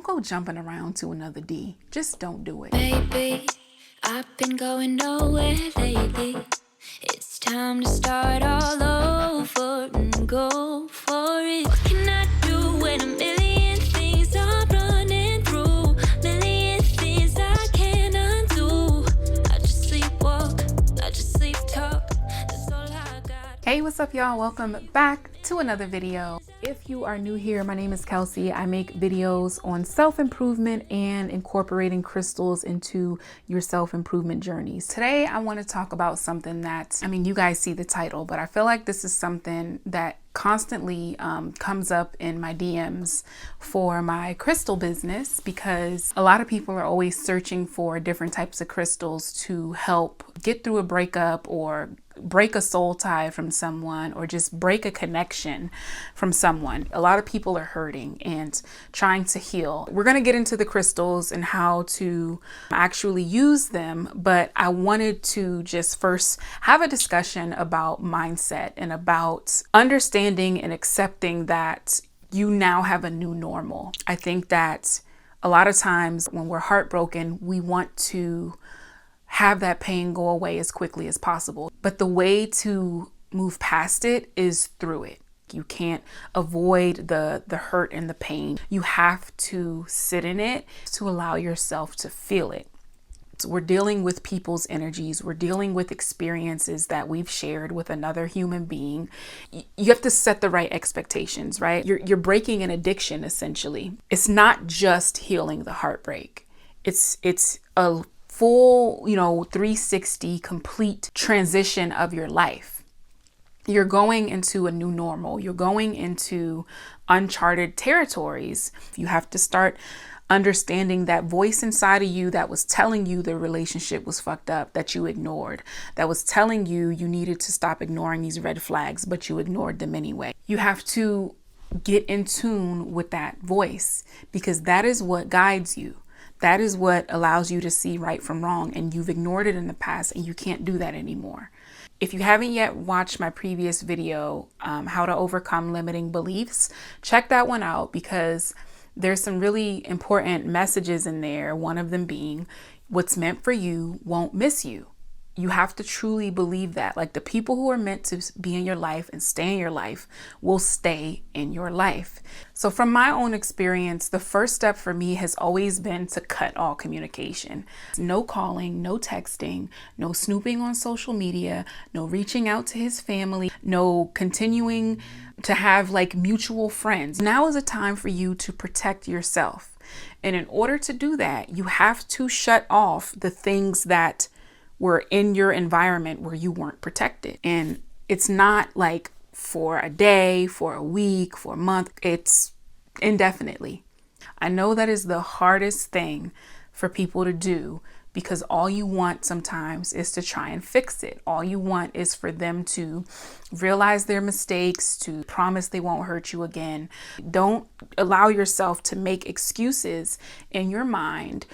don't go jumping around to another D. Just don't do it. Baby, I've been going nowhere lately. It's time to start all over and go for it. What can I do when a million things are running through? Million things I can't undo. I just sleepwalk, I just sleep talk. That's all I got. Hey, what's up, y'all? Welcome back to another video. If you are new here, my name is Kelsey. I make videos on self-improvement and incorporating crystals into your self-improvement journeys. Today, I want to talk about something that, you guys see the title, but I feel like this is something that constantly comes up in my DMs for my crystal business, because a lot of people are always searching for different types of crystals to help get through a breakup or break a soul tie from someone or just break a connection from someone. A lot of people are hurting and trying to heal. We're going to get into the crystals and how to actually use them, but I wanted to just first have a discussion about mindset and about understanding and accepting that you now have a new normal. I think that a lot of times when we're heartbroken, we want to have that pain go away as quickly as possible. But the way to move past it is through it. You can't avoid the hurt and the pain. You have to sit in it to allow yourself to feel it. So we're dealing with people's energies. We're dealing with experiences that we've shared with another human being. You have to set the right expectations, right? You're breaking an addiction, essentially. It's not just healing the heartbreak. It's a full, 360 complete transition of your life. You're going into a new normal. You're going into uncharted territories. You have to start understanding that voice inside of you that was telling you the relationship was fucked up, that you ignored, that was telling you you needed to stop ignoring these red flags, but you ignored them anyway. You have to get in tune with that voice, because that is what guides you. That is what allows you to see right from wrong, and you've ignored it in the past and you can't do that anymore. If you haven't yet watched my previous video, how to overcome limiting beliefs, check that one out, because there's some really important messages in there. One of them being, what's meant for you won't miss you. You have to truly believe that. Like, the people who are meant to be in your life and stay in your life will stay in your life. So from my own experience, the first step for me has always been to cut all communication. No calling, no texting, no snooping on social media, no reaching out to his family, no continuing to have like mutual friends. Now is a time for you to protect yourself. And in order to do that, you have to shut off the things that were in your environment where you weren't protected. And it's not like for a day, for a week, for a month, it's indefinitely. I know that is the hardest thing for people to do, because all you want sometimes is to try and fix it. All you want is for them to realize their mistakes, to promise they won't hurt you again. Don't allow yourself to make excuses in your mind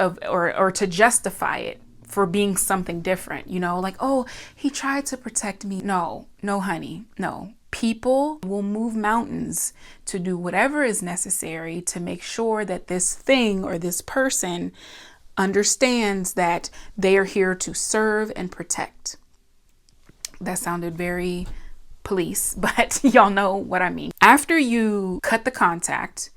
or to justify it for being something different, like, oh, he tried to protect me. No, honey, no. People will move mountains to do whatever is necessary to make sure that this thing or this person understands that they are here to serve and protect. That sounded very police, but y'all know what I mean. After you cut the contact,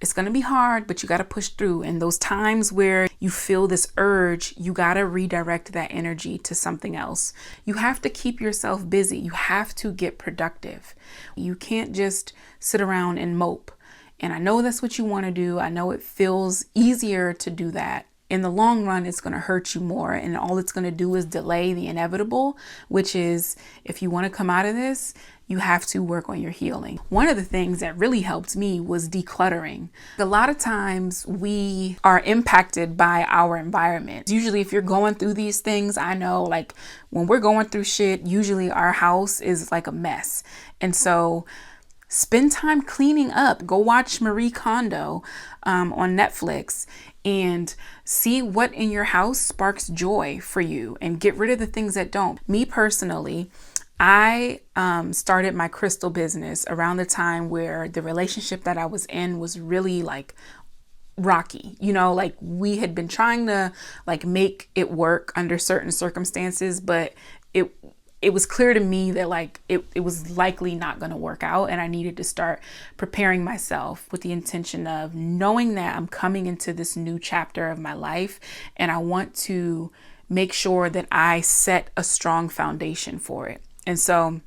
it's going to be hard, but you got to push through. And those times where you feel this urge, you got to redirect that energy to something else. You have to keep yourself busy. You have to get productive. You can't just sit around and mope. And I know that's what you want to do. I know it feels easier to do that. In the long run, it's going to hurt you more. And all it's going to do is delay the inevitable, which is, if you want to come out of this, you have to work on your healing. One of the things that really helped me was decluttering. A lot of times we are impacted by our environment. Usually if you're going through these things, I know, like, when we're going through shit, usually our house is like a mess. And so spend time cleaning up. Go watch Marie Kondo on Netflix and see what in your house sparks joy for you, and get rid of the things that don't. Me personally, I started my crystal business around the time where the relationship that I was in was really like rocky, you know, like we had been trying to like make it work under certain circumstances, but it was clear to me that like it was likely not going to work out, and I needed to start preparing myself with the intention of knowing that I'm coming into this new chapter of my life, and I want to make sure that I set a strong foundation for it. And so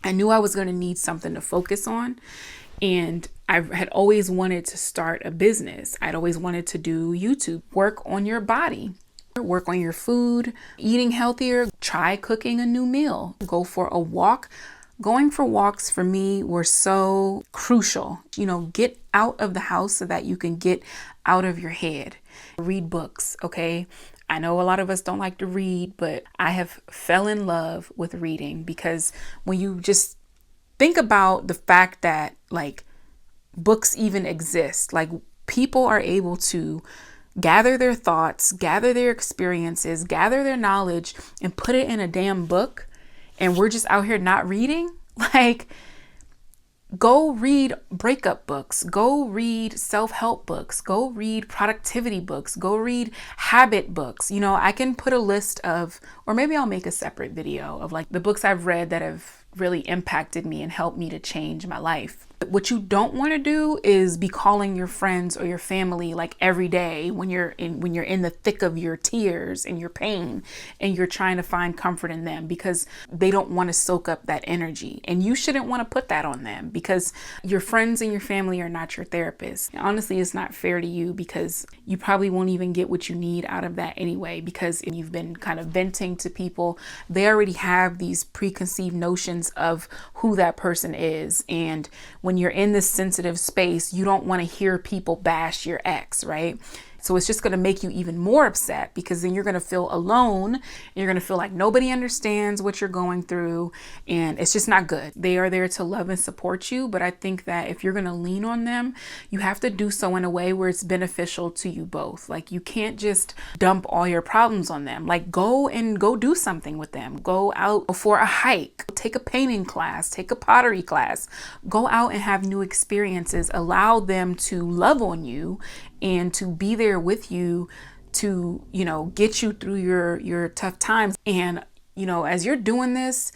I knew I was going to need something to focus on, and I had always wanted to start a business. I'd always wanted to do YouTube, work on your body, work on your food, eating healthier, try cooking a new meal, go for a walk. Going for walks for me were so crucial. You know, get out of the house so that you can get out of your head. Read books, okay? I know a lot of us don't like to read, but I have fell in love with reading, because when you just think about the fact that like books even exist, like people are able to gather their thoughts, gather their experiences, gather their knowledge, and put it in a damn book, and we're just out here not reading. Like, go read breakup books, go read self-help books, go read productivity books, go read habit books. You know, I can put a list of, or maybe I'll make a separate video of like the books I've read that have really impacted me and helped me to change my life. What you don't want to do is be calling your friends or your family like every day when you're in the thick of your tears and your pain, and you're trying to find comfort in them, because they don't want to soak up that energy, and you shouldn't want to put that on them, because your friends and your family are not your therapist. And honestly, it's not fair to you, because you probably won't even get what you need out of that anyway, because if you've been kind of venting to people, they already have these preconceived notions of who that person is. And when you're in this sensitive space, you don't want to hear people bash your ex, right? So it's just going to make you even more upset, because then you're going to feel alone. You're going to feel like nobody understands what you're going through, and it's just not good. They are there to love and support you, but I think that if you're going to lean on them, you have to do so in a way where it's beneficial to you both. Like, you can't just dump all your problems on them. Like, go do something with them. Go out for a hike, take a painting class, take a pottery class, go out and have new experiences. Allow them to love on you and to be there with you to, you know, get you through your tough times. And, you know, as you're doing this,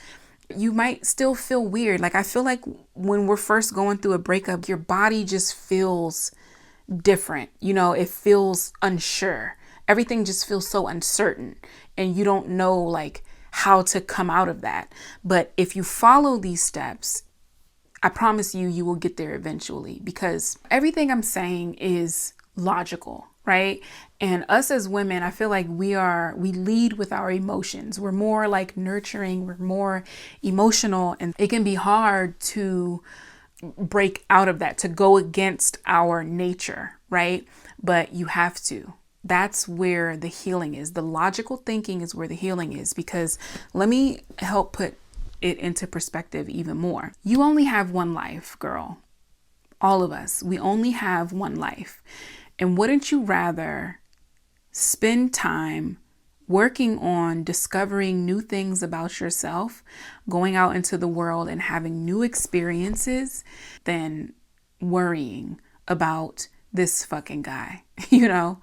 you might still feel weird. Like, I feel like when we're first going through a breakup, your body just feels different. You know, it feels unsure. Everything just feels so uncertain, and you don't know like how to come out of that. But if you follow these steps, I promise you, you will get there eventually, because everything I'm saying is logical, right? And us as women, I feel like we lead with our emotions. We're more like nurturing, we're more emotional, and it can be hard to break out of that, to go against our nature, right? But you have to. That's where the healing is. The logical thinking is where the healing is, because let me help put it into perspective even more. You only have one life, girl. All of us, we only have one life. And wouldn't you rather spend time working on discovering new things about yourself, going out into the world and having new experiences, than worrying about this fucking guy? You know,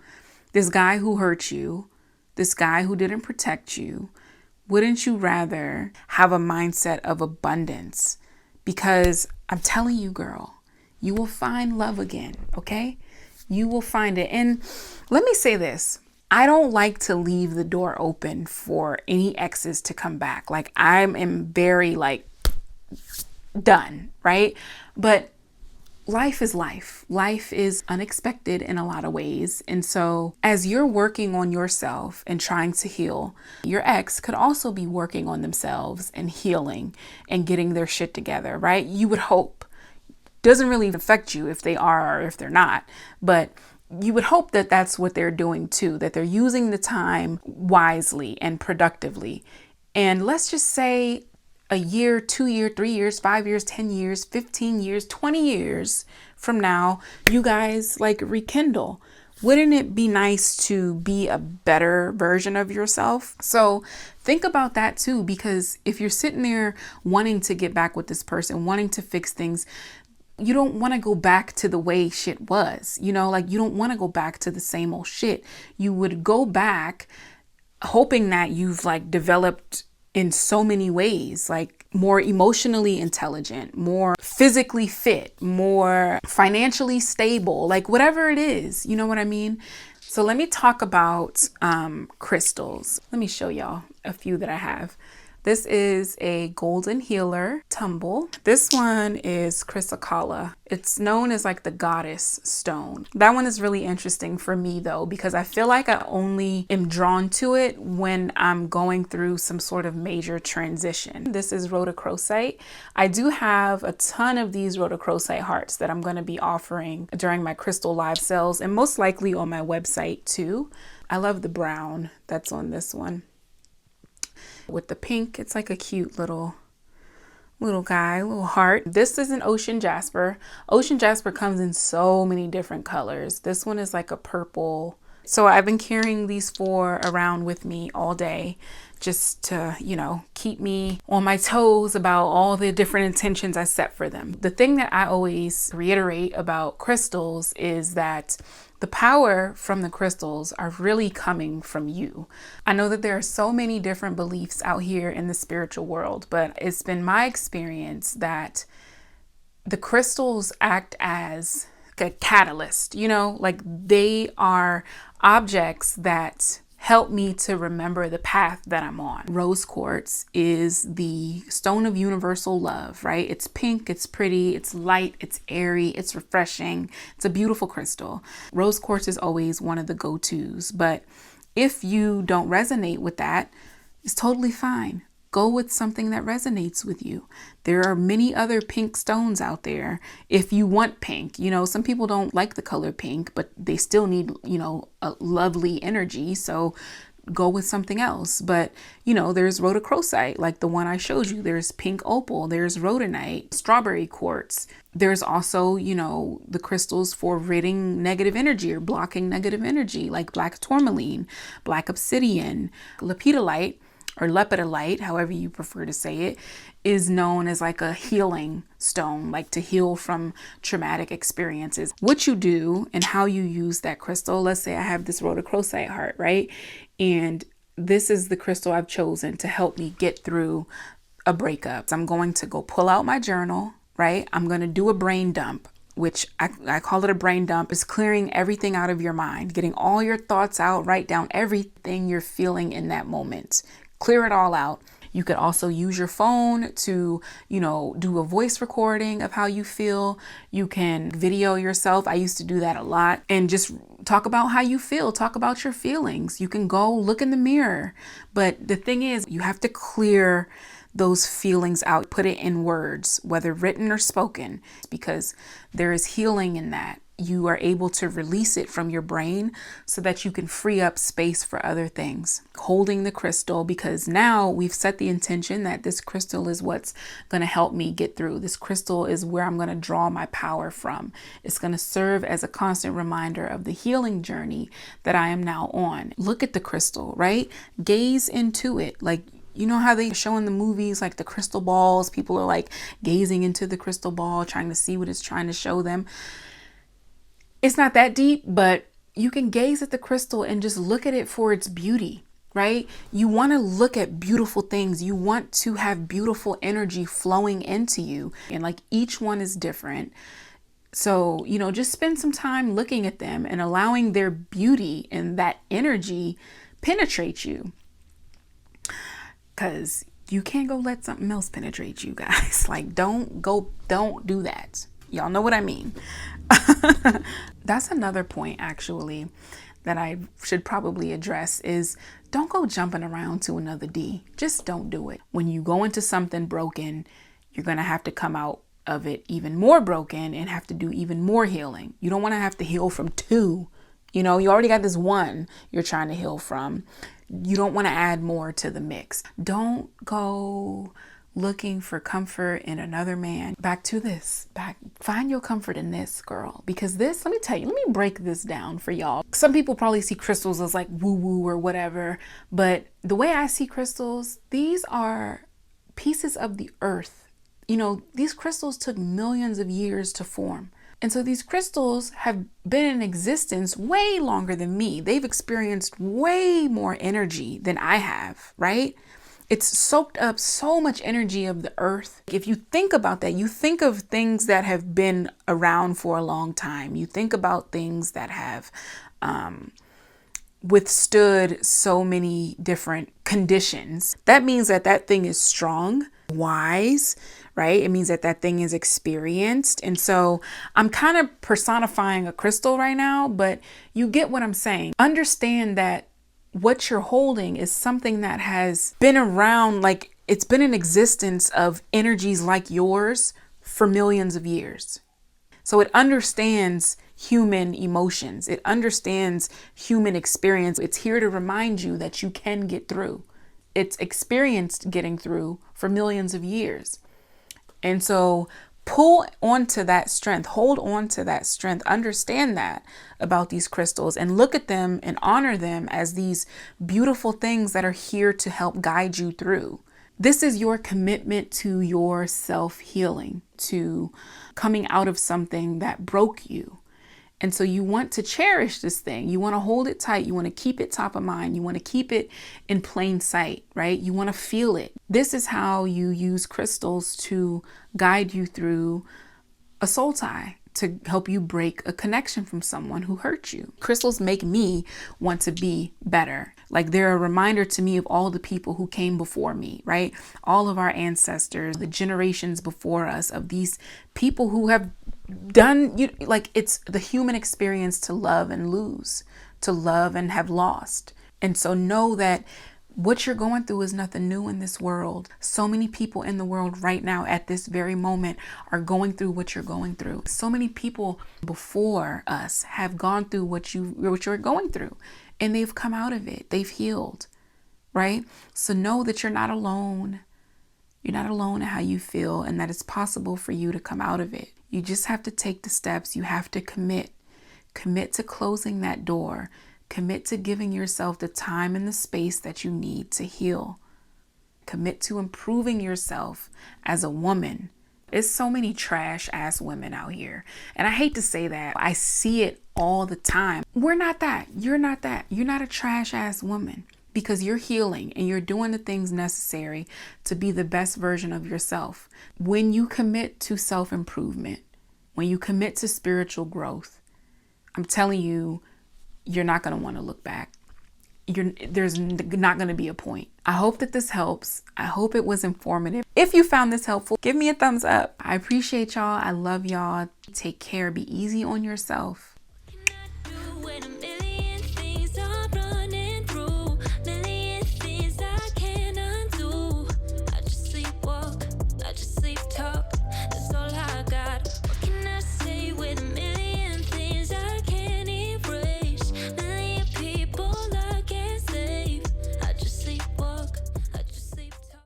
this guy who hurt you, this guy who didn't protect you. Wouldn't you rather have a mindset of abundance? Because I'm telling you, girl, you will find love again, okay? You will find it. And let me say this. I don't like to leave the door open for any exes to come back. Like, I am very like done, right? But life is life. Life is unexpected in a lot of ways. And so as you're working on yourself and trying to heal, your ex could also be working on themselves and healing and getting their shit together, right? You would hope. Doesn't really affect you if they are or if they're not, but you would hope that that's what they're doing too, that they're using the time wisely and productively. And let's just say a year, 2 years, 3 years, 5 years, 10 years, 15 years, 20 years from now, you guys like rekindle. Wouldn't it be nice to be a better version of yourself? So think about that too, because if you're sitting there wanting to get back with this person, wanting to fix things, you don't want to go back to the way shit was, you know, like you don't want to go back to the same old shit. You would go back hoping that you've like developed in so many ways, like more emotionally intelligent, more physically fit, more financially stable, like whatever it is, you know what I mean? So let me talk about crystals. Let me show y'all a few that I have. This is a golden healer tumble. This one is chrysocolla. It's known as like the goddess stone. That one is really interesting for me though, because I feel like I only am drawn to it when I'm going through some sort of major transition. This is rhodochrosite. I do have a ton of these rhodochrosite hearts that I'm going to be offering during my crystal live sales and most likely on my website too. I love the brown that's on this one. With the pink, it's like a cute little guy, little heart. This is an ocean jasper. Ocean jasper comes in so many different colors. This one is like a purple. So I've been carrying these four around with me all day just to, you know, keep me on my toes about all the different intentions I set for them. The thing that I always reiterate about crystals is that the power from the crystals are really coming from you. I know that there are so many different beliefs out here in the spiritual world, but it's been my experience that the crystals act as a catalyst, you know, like they are objects that help me to remember the path that I'm on. Rose quartz is the stone of universal love, right? It's pink, it's pretty, it's light, it's airy, it's refreshing. It's a beautiful crystal. Rose quartz is always one of the go-tos, but if you don't resonate with that, it's totally fine. Go with something that resonates with you. There are many other pink stones out there if you want pink. You know, some people don't like the color pink, but they still need, you know, a lovely energy. So go with something else. But, you know, there's rhodochrosite, like the one I showed you. There's pink opal. There's rhodonite, strawberry quartz. There's also, you know, the crystals for ridding negative energy or blocking negative energy, like black tourmaline, black obsidian, lepidolite, or lepidolite, however you prefer to say it, is known as like a healing stone, like to heal from traumatic experiences. What you do and how you use that crystal, let's say I have this rhodochrosite heart, right? And this is the crystal I've chosen to help me get through a breakup. So I'm going to go pull out my journal, right? I'm going to do a brain dump, which I call it a brain dump. It's clearing everything out of your mind, getting all your thoughts out, write down everything you're feeling in that moment. Clear it all out. You could also use your phone to, you know, do a voice recording of how you feel. You can video yourself. I used to do that a lot and just talk about how you feel. Talk about your feelings. You can go look in the mirror. But the thing is, you have to clear those feelings out, put it in words, whether written or spoken, because there is healing in that. You are able to release it from your brain so that you can free up space for other things. Holding the crystal, because now we've set the intention that this crystal is what's going to help me get through. This crystal is where I'm going to draw my power from. It's going to serve as a constant reminder of the healing journey that I am now on. Look at the crystal, right? Gaze into it. Like, you know how they show in the movies, like the crystal balls, people are like gazing into the crystal ball, trying to see what it's trying to show them. It's not that deep, but you can gaze at the crystal and just look at it for its beauty, right? You want to look at beautiful things. You want to have beautiful energy flowing into you. And like each one is different. So, you know, just spend some time looking at them and allowing their beauty and that energy penetrate you. Because you can't go let something else penetrate you, guys. Like, don't do that. Y'all know what I mean. That's another point, actually, that I should probably address is don't go jumping around to another D. Just don't do it. When you go into something broken, you're going to have to come out of it even more broken and have to do even more healing. You don't want to have to heal from two. You know, you already got this one you're trying to heal from. You don't want to add more to the mix. Don't go looking for comfort in another man. Back to this. Find your comfort in this, girl. Because this, let me tell you, let me break this down for y'all. Some people probably see crystals as like woo-woo or whatever. But the way I see crystals, these are pieces of the earth You know, these crystals took millions of years to form. And so these crystals have been in existence way longer than me. They've experienced way more energy than I have, right? It's soaked up so much energy of the earth. If you think about that, you think of things that have been around for a long time. You think about things that have withstood so many different conditions. That means that that thing is strong, wise, right? It means that that thing is experienced. And so I'm kind of personifying a crystal right now, but you get what I'm saying. Understand that what you're holding is something that has been around, like it's been in existence of energies like yours for millions of years. So it understands human emotions. It understands human experience. It's here to remind you that you can get through. It's experienced getting through for millions of years. And so pull onto that strength, hold on to that strength, understand that about these crystals and look at them and honor them as these beautiful things that are here to help guide you through. This is your commitment to your self-healing, to coming out of something that broke you. And so you want to cherish this thing. You want to hold it tight. You want to keep it top of mind. You want to keep it in plain sight, right? You want to feel it. This is how you use crystals to guide you through a soul tie, to help you break a connection from someone who hurt you. Crystals make me want to be better. Like they're a reminder to me of all the people who came before me, right? All of our ancestors, the generations before us, of these people who have done, like it's the human experience to love and lose, to love and have lost. And so know that what you're going through is nothing new in this world. So many people in the world right now at this very moment are going through what you're going through. So many people before us have gone through what you're going through, and they've come out of it. They've healed, right? So know that you're not alone. You're not alone in how you feel, and that it's possible for you to come out of it. You just have to take the steps. You have to commit to closing that door. Commit to giving yourself the time and the space that you need to heal. Commit to improving yourself as a woman. There's so many trash ass women out here. And I hate to say that. I see it all the time. We're not that. You're not that. You're not a trash ass woman, because you're healing and you're doing the things necessary to be the best version of yourself. When you commit to self-improvement, when you commit to spiritual growth, I'm telling you, you're not going to want to look back. There's not going to be a point. I hope that this helps. I hope it was informative. If you found this helpful, give me a thumbs up. I appreciate y'all. I love y'all. Take care. Be easy on yourself.